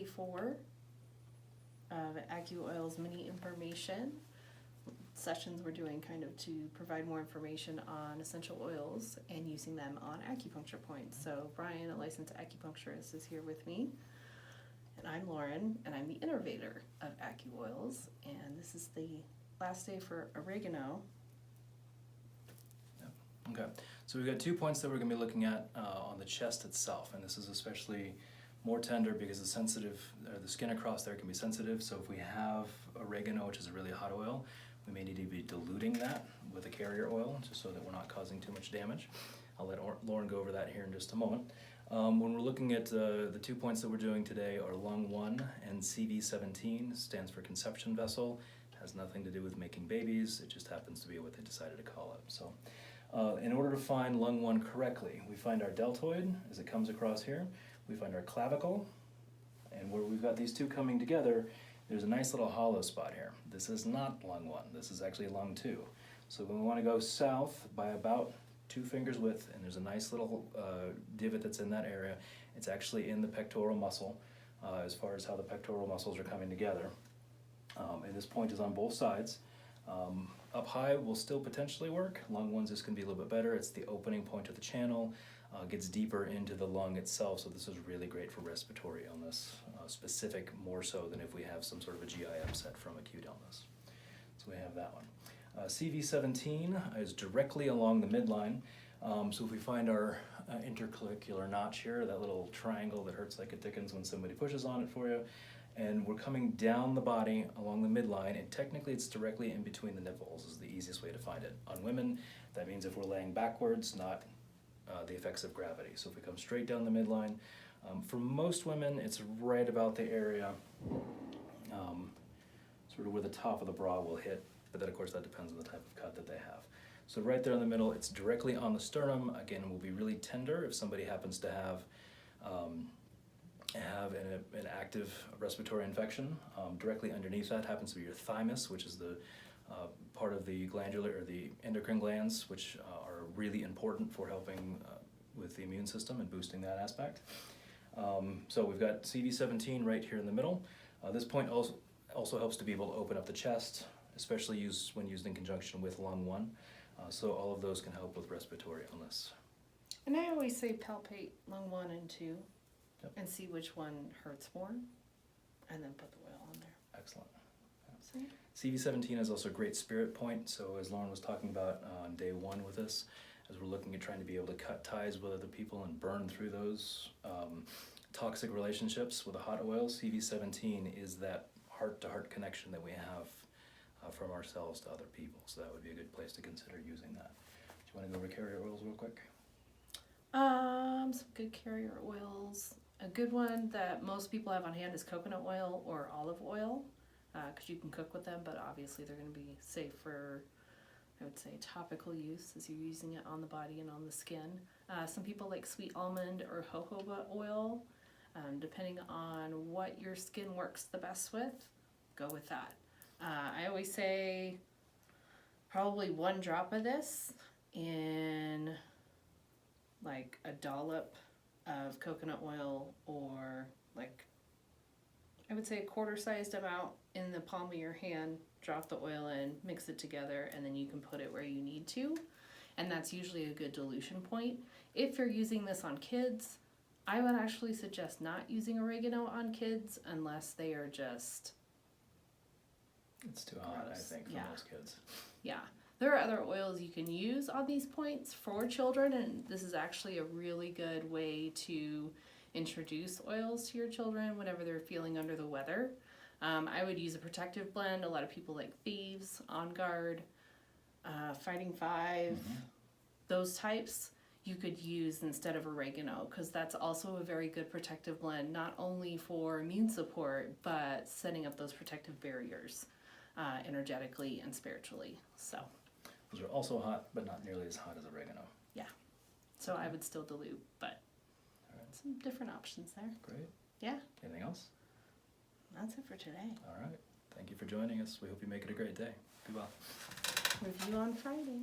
4 of AcuOils Mini Information Sessions we're doing kind of to provide more information on essential oils and using them on acupuncture points. So Brian, a licensed acupuncturist, is here with me. And I'm Lauren, and I'm the innovator of AcuOils. And this is the last day for oregano. Okay, so we've got 2 points that we're going to be looking at on the chest itself, and this is especially more tender because the skin across there can be sensitive. So if we have oregano, which is a really hot oil, we may need to be diluting that with a carrier oil just so that we're not causing too much damage. I'll let Lauren go over that here in just a moment. When we're looking at the 2 points that we're doing today are lung 1 and CV17, stands for conception vessel. It has nothing to do with making babies, it just happens to be what they decided to call it. So in order to find lung 1 correctly, we find our deltoid as it comes across here, we find our clavicle, and where we've got these two coming together, there's a nice little hollow spot here. This is not lung 1, this is actually lung 2. So when we want to go south by about 2 fingers width, and there's a nice little divot that's in that area, it's actually in the pectoral muscle as far as how the pectoral muscles are coming together. And this point is on both sides. Up high will still potentially work. Lung 1's just going to be a little bit better. It's the opening point of the channel, gets deeper into the lung itself, so this is really great for respiratory illness, specific more so than if we have some sort of a GI upset from acute illness. So we have that one. CV17 is directly along the midline, so if we find our interclavicular notch here, that little triangle that hurts like a dickens when somebody pushes on it for you, and we're coming down the body along the midline, and technically it's directly in between the nipples is the easiest way to find it. On women, that means if we're laying backwards, not the effects of gravity. So if we come straight down the midline, for most women, it's right about the area, sort of where the top of the bra will hit, but then of course that depends on the type of cut that they have. So right there in the middle, it's directly on the sternum. Again, it will be really tender if somebody happens to have an active respiratory infection. Directly underneath that happens to be your thymus, which is the part of the glandular or the endocrine glands, which are really important for helping with the immune system and boosting that aspect. So we've got CV17 right here in the middle. This point also helps to be able to open up the chest, especially when used in conjunction with lung 1. So all of those can help with respiratory illness. And I always say palpate lung 1 and 2. Yep. And see which one hurts more, and then put the oil on there. Excellent. Yeah. CV17 is also a great spirit point, so as Lauren was talking about on day 1 with us, as we're looking at trying to be able to cut ties with other people and burn through those toxic relationships with a hot oil, CV17 is that heart-to-heart connection that we have from ourselves to other people, so that would be a good place to consider using that. Do you want to go over carrier oils real quick? Some good carrier oils. A good one that most people have on hand is coconut oil or olive oil, because you can cook with them, but obviously they're going to be safe for, I would say, topical use as you're using it on the body and on the skin. Some people like sweet almond or jojoba oil. Depending on what your skin works the best with, go with that. I always say probably 1 drop of this in like a dollop of coconut oil, or like I would say a quarter-sized amount in the palm of your hand. Drop the oil in, mix it together, and then you can put it where you need to, and that's usually a good dilution point. If you're using this on kids, I would actually suggest not using oregano on kids unless they are just It's too hot, I think, for most kids. Yeah. There are other oils you can use on these points for children, and this is actually a really good way to introduce oils to your children whenever they're feeling under the weather. I would use a protective blend. A lot of people like Thieves, On Guard, Fighting Five, those types you could use instead of oregano, because that's also a very good protective blend, not only for immune support, but setting up those protective barriers energetically and spiritually. So those are also hot, but not nearly as hot as oregano. yeah, so I would still dilute, but some different options there. Great. Yeah. Anything else? That's it for today. All right. Thank you for joining us. We hope you make it a great day. Be well. Review on Friday.